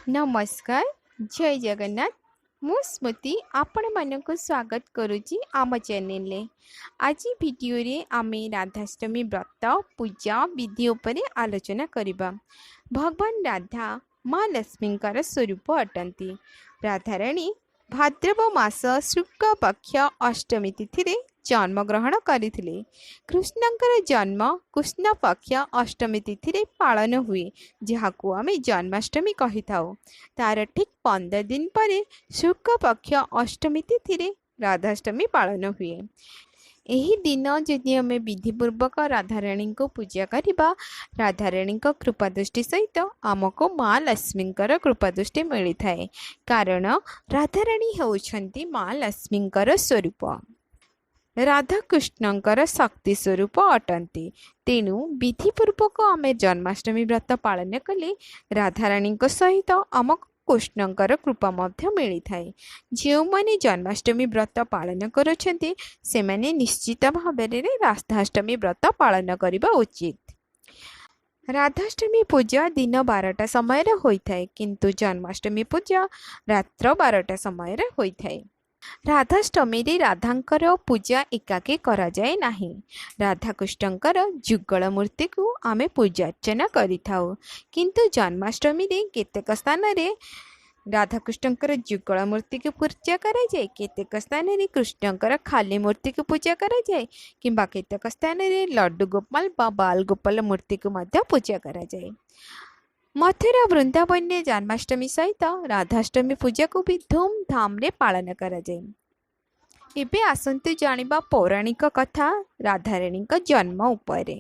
नमस्कार जय जगन्नाथ मु स्मृति आपण मानक स्वागत करुच्ची आम चैनल आज वीडियो रे आमे राधाष्टमी व्रत पूजा विधि उपरे आलोचना करिबा। भगवान राधा माँ लक्ष्मींकर स्वरूप अटंती। राधाराणी भाद्रव मास शुक्ल पक्ष अष्टमी तिथि जन्म ग्रहण करथिले। कृष्णंकर जन्म कृष्ण पक्ष अष्टमी तिथि पालन हुए जहाकू आमे जन्माष्टमी कही थाउ। तार ठीक 15 दिन पर शुक्ल पक्ष अष्टमी तिथि राधाष्टमी पालन हुए। एही दिन जदि आम विधिपूर्वक राधाराणी को पूजा करवा राधाराणी कृपा दृष्टि सहित आमको माँ लक्ष्मी कृपा दृष्टि मिली थाए कारण राधाराणी होउछंती माँ लक्ष्मी स्वरूप राधाकृष्णंकर शक्ति स्वरूप अटंती। तेणु विधिपूर्वक आम जन्माष्टमी व्रत पालन कले राधाराणी सहित आमको कृष्णंकर कृपा मध्य मिली थाए। जो माने जन्माष्टमी व्रत पालन करुछंती से माने निश्चित भाव में राधाष्टमी व्रत पालन करबा उचित। राधाष्टमी पूजा दिन 12टा समय होता है किंतु जन्माष्टमी पूजा रात्र 12टा समय होता है। राधाष्टमी रे राधांकर पूजा एकाके करा जाए नाही। राधाकृष्णंकर जुगल मूर्ति को आमे पूजा अर्चना करिथाउ किंतु जन्माष्टमी रे केतेक स्थान रे राधाकृष्णंकर जुगल मूर्ति की पूजा करा जाए, केतेक स्थान रे कृष्णंकर खाली मूर्ति की पूजा करा जाए किंबा केतेक स्थान रे लड्डू गोपाल बा बाल गोपाल मूर्ति को मध्य पूजा करा जाए। मथुरा वृंदावन ने जन्माष्टमी सहित राधाष्टमी पूजा को भी धूमधाम रे पालन करा जाए। एबे आसंतु जानिबा पौराणिक कथा राधाराणी जन्म उपरे।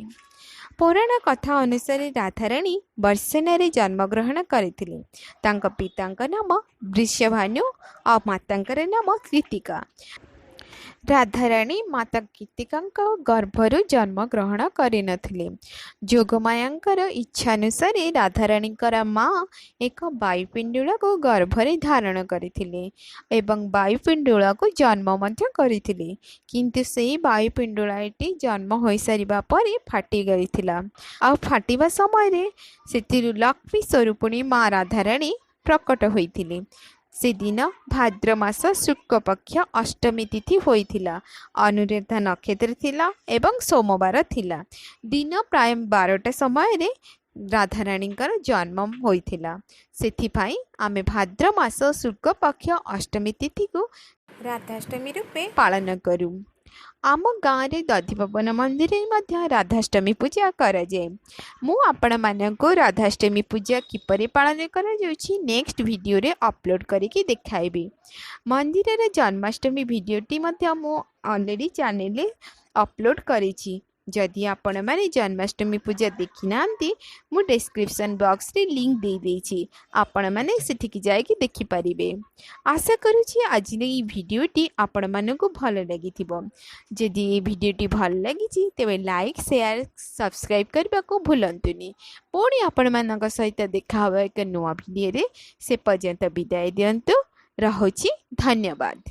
पौराण कथा अनुसार राधाराणी बर्षना रे जन्म ग्रहण करथिले। तांका पितांक नाम वृषभानु और मातांकर नाम कृतिका। राधाराणी माता कृतिका गर्भरु जन्म ग्रहण करिनथिले। जोगमायांकर इच्छानुसार राधाराणी माँ एक वायुपिंडुल को गर्भरे धारण करथिले एवं वायुपिंडुल को जन्म मध्य करथिले किंतु से वायुपिंडुलटी जन्म हो सारिबा परे फाटी गइथिला आ फाटिबा समय रे सेतिरु लक्ष्मी स्वरूपिणी माँ राधाराणी प्रकट होइथिले। से दिन भाद्र मास शुक्ल पक्ष अष्टमी तिथि होइथिला। अनुराधा नक्षत्र थिला एवं सोमवार थिला। दिन प्राय 12टा समय रे राधाराणी जन्म होइथिला। सेथिपाई आमे भाद्र मास शुक्ल पक्ष अष्टमी तिथि को राधाष्टमी रूपे पालन करू। आम गाँव रे दधिपवन मंदिर में राधाष्टमी पूजा करा जाए। मु आपण मानक राधाष्टमी पूजा किपरि पालन करा जाउछि नेक्स्ट वीडियो रे अपलोड करिकि देखाइबी। मंदिर रे जन्माष्टमी वीडियोटी मध्य मु ऑलरेडी चैनल रे अपलोड करिछि। जदि आपण माने जन्माष्टमी पूजा देखि नांती मु डिस्क्रिप्शन बॉक्स रे लिंक दे देछि, आपण माने सेठिक जाइकि देखि परिबे। आशा करूछि आज ए वीडियोटी आपण मानकु भल लागिथिबो। जदि ए वीडियोटी भल लागिछि तेबे लाइक शेयर सब्सक्राइब करबा को भूलंतुनी। पुणी आपण मानक सहित देखा हो एक नवा वीडियो रे। से पर्यंत विदाय दियंतु। रहुछि धन्यवाद।